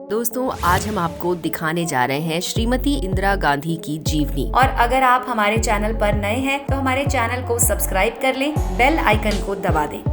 दोस्तों, आज हम आपको दिखाने जा रहे हैं श्रीमती इंदिरा गांधी की जीवनी। और अगर आप हमारे चैनल पर नए हैं तो हमारे चैनल को सब्सक्राइब कर लें, बेल आइकन को दबा दें।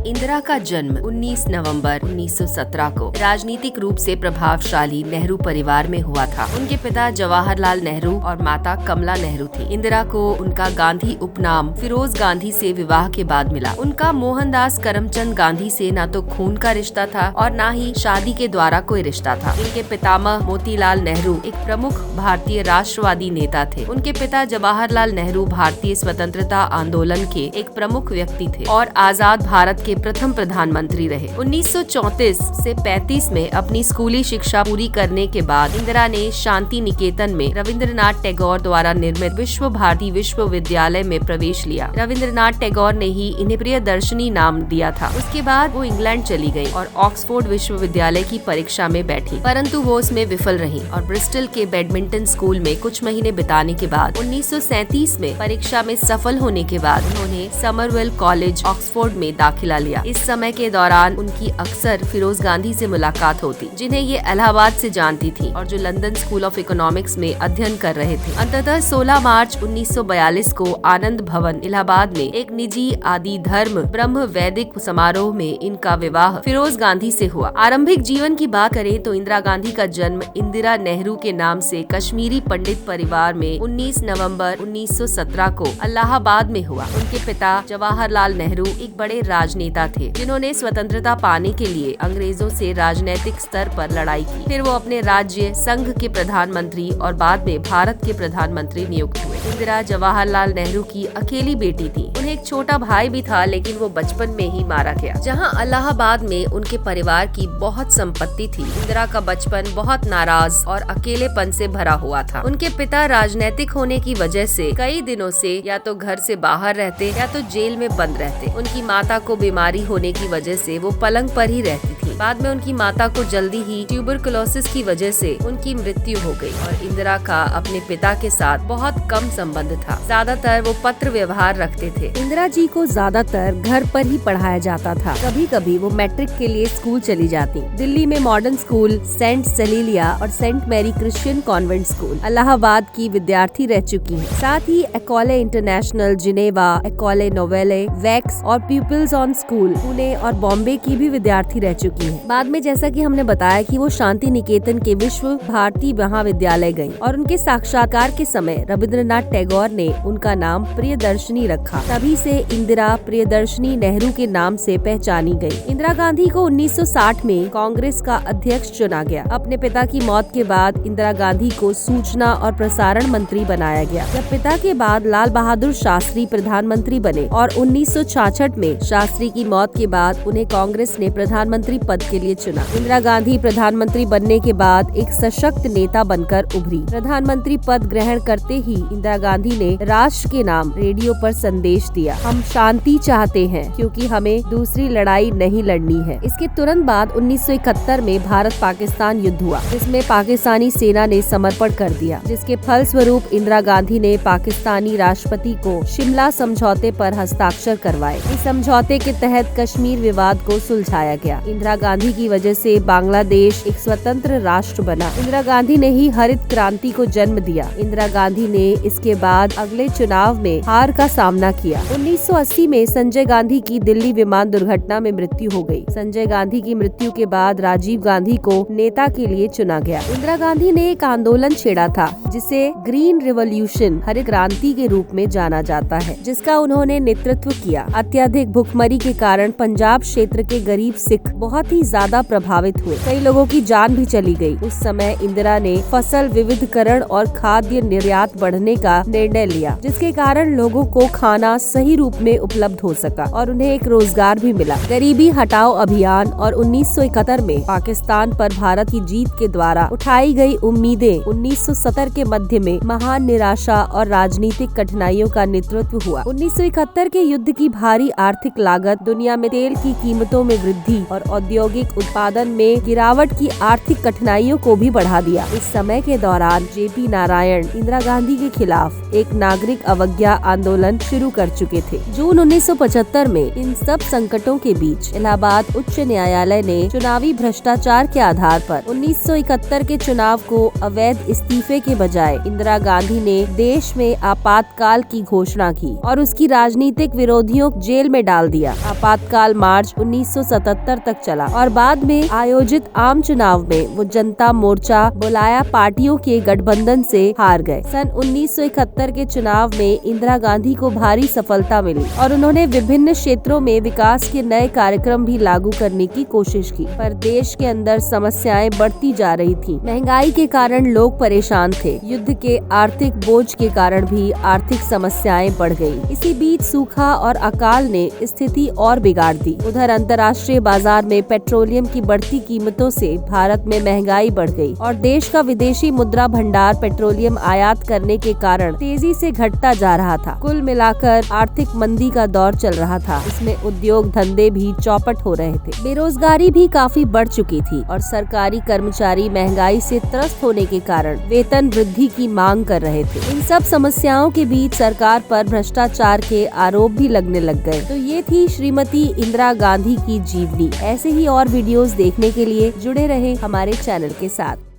इंदिरा का जन्म 19 नवंबर 1917 को राजनीतिक रूप से प्रभावशाली नेहरू परिवार में हुआ था। उनके पिता जवाहरलाल नेहरू और माता कमला नेहरू थी। इंदिरा को उनका गांधी उपनाम फिरोज गांधी से विवाह के बाद मिला। उनका मोहनदास करमचंद गांधी से न तो खून का रिश्ता था और न ही शादी के द्वारा कोई रिश्ता था। इनके पितामह मोतीलाल नेहरू एक प्रमुख भारतीय राष्ट्रवादी नेता थे। उनके पिता जवाहरलाल नेहरू भारतीय स्वतंत्रता आंदोलन के एक प्रमुख व्यक्ति थे और आजाद भारत के प्रथम प्रधानमंत्री रहे। 1934 से 35 में अपनी स्कूली शिक्षा पूरी करने के बाद इंदिरा ने शांति निकेतन में रविंद्रनाथ टैगोर द्वारा निर्मित विश्व भारती विश्वविद्यालय में प्रवेश लिया। रविंद्रनाथ टैगोर ने ही इन्हें प्रियदर्शनी नाम दिया था। उसके बाद वो इंग्लैंड चली गयी और ऑक्सफोर्ड विश्वविद्यालय की परीक्षा में बैठी, परंतु वो उसमें विफल रही और ब्रिस्टल के बैडमिंटन स्कूल में कुछ महीने बिताने के बाद 1937 में परीक्षा में सफल होने के बाद उन्होंने समरवेल कॉलेज ऑक्सफोर्ड में दाखिला लिया। इस समय के दौरान उनकी अक्सर फिरोज गांधी से मुलाकात होती, जिन्हें ये इलाहाबाद से जानती थी और जो लंदन स्कूल ऑफ इकोनॉमिक्स में अध्ययन कर रहे थे। अंततः 16 मार्च 1942 को आनंद भवन इलाहाबाद में एक निजी आदि धर्म ब्रह्म वैदिक समारोह में इनका विवाह फिरोज गांधी से हुआ। आरंभिक जीवन की बात करें तो इंदिरा गांधी का जन्म इंदिरा नेहरू के नाम से कश्मीरी पंडित परिवार में 19 नवंबर 1917 को इलाहाबाद में हुआ। उनके पिता जवाहरलाल नेहरू एक बड़े राजनेता थे, जिन्होंने स्वतंत्रता पाने के लिए अंग्रेजों से राजनीतिक स्तर पर लड़ाई की। फिर वो अपने राज्य संघ के प्रधानमंत्री और बाद में भारत के प्रधानमंत्री नियुक्त हुए। इंदिरा जवाहरलाल नेहरू की अकेली बेटी थी। उन्हें एक छोटा भाई भी था, लेकिन वो बचपन में ही मारा गया। जहां इलाहाबाद में उनके परिवार की बहुत संपत्ति थी, इंदिरा का बचपन बहुत नाराज और अकेलेपन से भरा हुआ था। उनके पिता राजनीतिक होने की वजह से कई दिनों से या तो घर से बाहर रहते या तो जेल में बंद रहते। उनकी माता को बीमारी होने की वजह से वो पलंग पर ही रहती थी। बाद में उनकी माता को जल्दी ही ट्यूबरकुलोसिस की वजह से उनकी मृत्यु हो गई और इंदिरा का अपने पिता के साथ बहुत कम संबंध था। ज्यादातर वो पत्र व्यवहार रखते थे। इंदिरा जी को ज्यादातर घर पर ही पढ़ाया जाता था। कभी कभी वो मैट्रिक के लिए स्कूल चली जाती। दिल्ली में मॉडर्न स्कूल, सेंट सेलिलिया और saint Mary Christian convent school Allahabad की विद्यार्थी रह चुकी है। साथ ही Ecole International, Geneva, Ecole Nouvelle, वैक्स और पीपल्स ऑन स्कूल पुणे और बॉम्बे की भी विद्यार्थी रह चुकी है। बाद में जैसा कि हमने बताया कि वो शांति निकेतन के विश्व भारती महाविद्यालय गयी और उनके साक्षात्कार के समय रविंद्रनाथ टैगोर ने उनका नाम प्रियदर्शनी रखा। तभी से इंदिरा प्रियदर्शनी नेहरू के नाम से पहचानी गई। इंदिरा गांधी को 1960 में कांग्रेस का अध्यक्ष चुना गया। अपने पिता की मौत के बाद इंदिरा गांधी को सूचना और प्रसारण मंत्री बनाया गया। जब पिता के बाद लाल बहादुर शास्त्री प्रधानमंत्री बने और 1966 में शास्त्री की मौत के बाद उन्हें कांग्रेस ने प्रधानमंत्री पद के लिए चुना। इंदिरा गांधी प्रधानमंत्री बनने के बाद एक सशक्त नेता बनकर उभरी। प्रधानमंत्री पद ग्रहण करते ही इंदिरा गांधी ने राष्ट्र के नाम रेडियो पर संदेश दिया, हम शांति चाहते हैं क्योंकि हमें दूसरी लड़ाई नहीं लड़नी है। इसके तुरंत बाद 1971 में भारत पाकिस्तान युद्ध हुआ, जिसमें पाकिस्तानी सेना ने समर्पण कर दिया, जिसके फलस्वरूप इंदिरा गांधी ने पाकिस्तानी राष्ट्रपति को शिमला समझौते पर हस्ताक्षर करवाए। इस समझौते के तहत कश्मीर विवाद को सुलझाया गया। इंदिरा गांधी की वजह से बांग्लादेश एक स्वतंत्र राष्ट्र बना। इंदिरा गांधी ने ही हरित क्रांति को जन्म दिया। इंदिरा गांधी ने इसके बाद अगले चुनाव में हार का सामना किया। 1980 में संजय गांधी की दिल्ली विमान दुर्घटना में मृत्यु हो गई। संजय गांधी की मृत्यु के बाद राजीव गांधी को नेता के लिए चुना गया। इंदिरा गांधी ने एक आंदोलन छेड़ा था जिसे ग्रीन रिवॉल्यूशन, हरित क्रांति के रूप में जाना जाता है, जिसका उन्होंने नेतृत्व किया। अत्यधिक भुखमरी के कारण पंजाब क्षेत्र के गरीब सिख बहुत ही ज्यादा प्रभावित हुए। कई लोगों की जान भी चली गई। उस समय इंदिरा ने फसल विविधकरण और खाद्य निर्यात बढ़ने का निर्णय लिया, जिसके कारण लोगों को खाना सही रूप में उपलब्ध हो सका और उन्हें एक रोजगार भी मिला। गरीबी हटाओ अभियान और 1971 में पाकिस्तान पर भारत की जीत के द्वारा उठाई गई उम्मीदें 1970 के मध्य में महान निराशा और राजनीतिक कठिनाइयों का नेतृत्व हुआ। 1971 के युद्ध की भारी आर्थिक लागत, दुनिया में तेल की कीमतों में वृद्धि और औद्योगिक औद्योगिक उत्पादन में गिरावट की आर्थिक कठिनाइयों को भी बढ़ा दिया। इस समय के दौरान JP नारायण इंदिरा गांधी के खिलाफ एक नागरिक अवज्ञा आंदोलन शुरू कर चुके थे। जून 1975 में इन सब संकटों के बीच इलाहाबाद उच्च न्यायालय ने चुनावी भ्रष्टाचार के आधार पर 1971 के चुनाव को अवैध इस्तीफे के बजाय इंदिरा गांधी ने देश में आपातकाल की घोषणा की और उसकी राजनीतिक विरोधियों को जेल में डाल दिया। आपातकाल मार्च 1977 तक चला और बाद में आयोजित आम चुनाव में वो जनता मोर्चा बुलाया पार्टियों के गठबंधन से हार गए। सन 1971 के चुनाव में इंदिरा गांधी को भारी सफलता मिली और उन्होंने विभिन्न क्षेत्रों में विकास के नए कार्यक्रम भी लागू करने की कोशिश की, पर देश के अंदर समस्याएं बढ़ती जा रही थी। महंगाई के कारण लोग परेशान थे। युद्ध के आर्थिक बोझ के कारण भी आर्थिक समस्याएं बढ़ गयी। इसी बीच सूखा और अकाल ने स्थिति और बिगाड़ दी। उधर अंतर्राष्ट्रीय बाजार में पेट्रोलियम की बढ़ती कीमतों से भारत में महंगाई बढ़ गई और देश का विदेशी मुद्रा भंडार पेट्रोलियम आयात करने के कारण तेजी से घटता जा रहा था। कुल मिलाकर आर्थिक मंदी का दौर चल रहा था। इसमें उद्योग धंधे भी चौपट हो रहे थे। बेरोजगारी भी काफी बढ़ चुकी थी और सरकारी कर्मचारी महंगाई से त्रस्त होने के कारण वेतन वृद्धि की मांग कर रहे थे। इन सब समस्याओं के बीच सरकार पर भ्रष्टाचार के आरोप भी लगने लग गए। तो ये थी श्रीमती इंदिरा गांधी की जीवनी। ऐसे ही और वीडियोस देखने के लिए जुड़े रहे हमारे चैनल के साथ।